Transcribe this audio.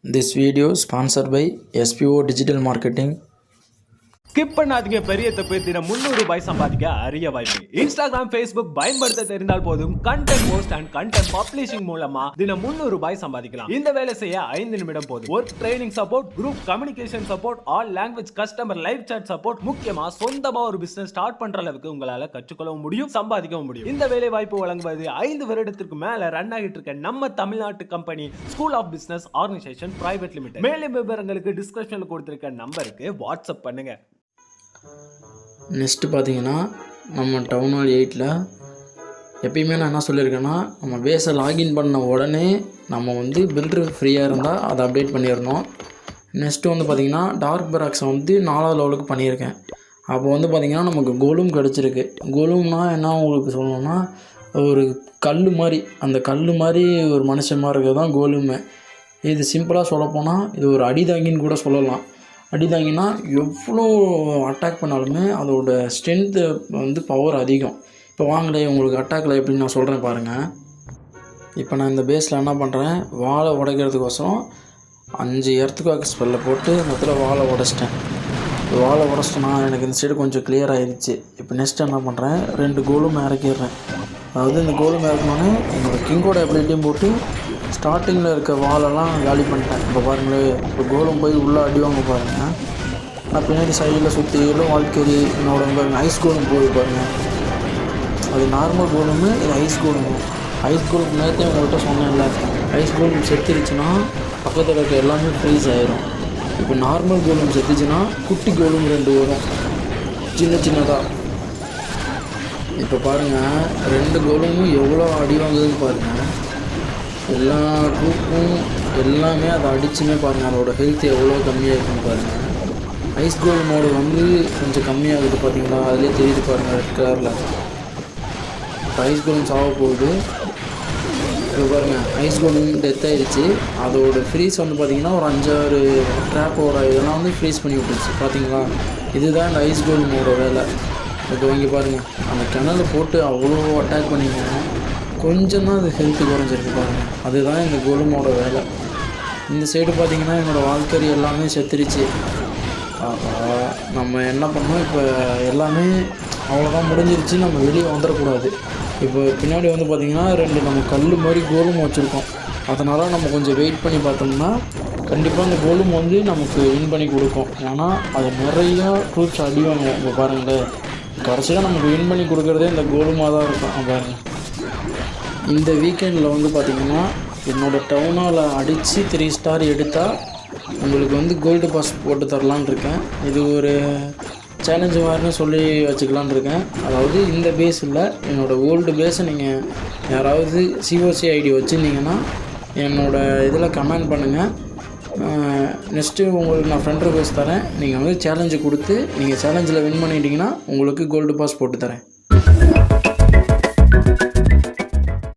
This video is sponsored by SPO Digital Marketing. Skip பண்ணாதீங்க. பெரிய தப்பு. தினம் 300 ரூபாய் சம்பாதிக்க அரிய வாய்ப்பு. இன்ஸ்டாகிராம், ஃபேஸ்புக் பயன்படுத்த தெரிந்தால் போதும் content post and content publishing மூலமா தினம் 300 ரூபாய் சம்பாதிக்கலாம். இந்த வேலை செய்ய 5 நிமிடம் போதும். Work training support, group communication support, all language customer live chat support, முக்கியமா சொந்தமா ஒரு பிசினஸ் ஸ்டார்ட் பண்ற அளவுக்கு உங்களால கற்றுக்கொள்ளவும் முடியும், சம்பாதிக்கவும் முடியும். இந்த வேலை வாய்ப்பு வழங்குவது 5 வருடத்திற்கு மேல ரன் ஆகிட்டு இருக்க நம்ம தமிழ்நாட்டு company school of business organisation private limited. மேலும் விவரங்களுக்கு டிஸ்கிரிப்ஷன்ல கொடுத்திருக்க நம்பருக்கு வாட்ஸ்அப் பண்ணுங்க. நெக்ஸ்ட்டு பார்த்தீங்கன்னா நம்ம டவுன் ஹால் 8ல் எப்பயுமே நான் என்ன சொல்லியிருக்கேன்னா, நம்ம பேஸை லாகின் பண்ண உடனே நம்ம வந்து பில்ட்ரு ஃப்ரீயாக இருந்தால் அதை அப்டேட் பண்ணிடணும். நெக்ஸ்ட்டு வந்து பார்த்திங்கன்னா டார்க் பெராக்ஸை வந்து 4வது லெவலுக்கு பண்ணியிருக்கேன். அப்போ வந்து பார்த்திங்கன்னா நமக்கு கோலும் கிடச்சிருக்கு. கோலும்னா என்ன உங்களுக்கு சொல்லணும்னா, ஒரு கல் மாதிரி, அந்த கல் மாதிரி ஒரு மனுஷன் மாதிரி இருக்கிறது தான் கோலுமே. இது சிம்பிளாக சொல்லப்போனால் இது ஒரு அடிதாங்கின்னு கூட சொல்லலாம். அடிதாங்கினா எவ்வளோ அட்டாக் பண்ணாலுமே அதோட ஸ்ட்ரென்த்து வந்து பவர் அதிகம். இப்போ வாங்களே உங்களுக்கு அட்டாக்கில் எப்படின்னு நான் சொல்கிறேன் பாருங்கள். இப்போ நான் இந்த பேஸில் என்ன பண்ணுறேன், வாழை உடைக்கிறதுக்கோசரம் 5 எர்த்குவாக் ஸ்பெல்லை போட்டு மொத்தத்தில் வாழை உடச்சிட்டேன். வாழை உடச்சிட்டேன்னா எனக்கு இந்த சைடு கொஞ்சம் கிளியர் ஆகிடுச்சு. இப்போ நெக்ஸ்ட் என்ன பண்ணுறேன், 2 கோலும் இறக்கிடுறேன். அதாவது இந்த கோலும் இறக்கணுன்னே என்னோடய கிங்கோட எபிலிட்டியும் போட்டு ஸ்டார்டிங்கில் இருக்க வாலெல்லாம் காலி பண்ணிட்டேன். இப்போ பாருங்களேன், இப்போ கோலும் போய் உள்ளே அடிவாங்க பாருங்கள். நான் பின்னாடி சைடில் சுற்றி எல்லாம் வாழ்க்கை என்னோட பாருங்கள் ஐஸ் கோலும் போய் பாருங்கள். அது நார்மல் கோலுமே, இது ஐஸ் கோலுங்க. ஐஸ் கோலுக்கு நேரத்தை உங்கள்கிட்ட சொன்னேன்ல, ஐஸ் கோலும் செத்துருச்சுன்னா பக்கத்தில் இருக்க எல்லாமே ஃப்ரீஸ் ஆகிரும். இப்போ நார்மல் கோலும் செத்துச்சுன்னா குட்டி கோலும் 2 வரும், சின்னதாக. இப்போ பாருங்கள் 2 கோலும் எவ்வளோ அடி வாங்குதுன்னு பாருங்கள். எல்லா ட்ரூப்பும் எல்லாமே அதை அடிச்சுமே பாருங்கள், அதோட ஹெல்த் எவ்வளோ கம்மியாக இருக்குன்னு பாருங்கள். ஐஸ் கோல் மோடு வந்து கொஞ்சம் கம்மியாகுது பார்த்தீங்களா, அதிலே தெரியுது பாருங்கள் ரெட் கலரில். இப்போ ஐஸ் கோலும் சாக போகுது. இப்போ பாருங்கள் ஐஸ் கோலும் டெத் ஆகிடுச்சு. அதோட ஃப்ரீஸ் வந்து பார்த்திங்கன்னா ஒரு 5-6 ட்ராப்போட இதெல்லாம் வந்து ஃப்ரீஸ் பண்ணி விட்டுருச்சு பார்த்தீங்களா. இதுதான் இந்த ஐஸ் கோல் மோட வேலை. இப்போ இங்கே பாருங்கள், அந்த கிணறு போட்டு அவ்வளோ அட்டாக் பண்ணிங்க, கொஞ்சம் தான் அது ஹெல்த்து குறைஞ்சிருக்கு பாருங்கள். அதுதான் இந்த கோலுமோட வேலை. இந்த சைடு பார்த்திங்கன்னா என்னோடய வாழ்க்கை எல்லாமே செத்துருச்சு. நம்ம என்ன பண்ணோம், இப்போ எல்லாமே அவ்வளோதான் முடிஞ்சிருச்சு, நம்ம வெளியே வந்துடக்கூடாது. இப்போ பின்னாடி வந்து பார்த்திங்கன்னா 2 நம்ம கல் மாதிரி கோலும் வச்சுருக்கோம். அதனால் நம்ம கொஞ்சம் வெயிட் பண்ணி பார்த்தோம்னா கண்டிப்பாக அந்த கோலும் வந்து நமக்கு வின் பண்ணி கொடுக்கும். ஏன்னா அது நிறையா ட்ரூப்ஸ் அடிவாங்க. இப்போ பாருங்களேன், கடைசியாக நமக்கு வின் பண்ணி கொடுக்குறதே இந்த கோலுமாக தான் இருக்கும். பாருங்கள், இந்த வீக்கெண்டில் வந்து பார்த்திங்கன்னா என்னோடய டவுனால் அடித்து 3 ஸ்டார் எடுத்தால் உங்களுக்கு வந்து கோல்டு பாஸ் போட்டு தரலான் இருக்கேன். இது ஒரு சேலஞ்சு மாதிரின்னு சொல்லி வச்சுக்கலான் இருக்கேன். அதாவது இந்த பேஸில் என்னோடய ஓல்டு பேஸை நீங்கள் யாராவது சிஓசி ஐடி வச்சுருந்தீங்கன்னா என்னோடய இதில் கமெண்ட் பண்ணுங்கள். நெக்ஸ்ட்டு உங்களுக்கு நான் ஃப்ரெண்ட் ரிக்வெஸ்ட் தரேன். நீங்கள் வந்து சேலஞ்சு கொடுத்து நீங்கள் சேலஞ்சில் வின் பண்ணிட்டீங்கன்னா உங்களுக்கு கோல்டு பாஸ் போட்டு தரேன்.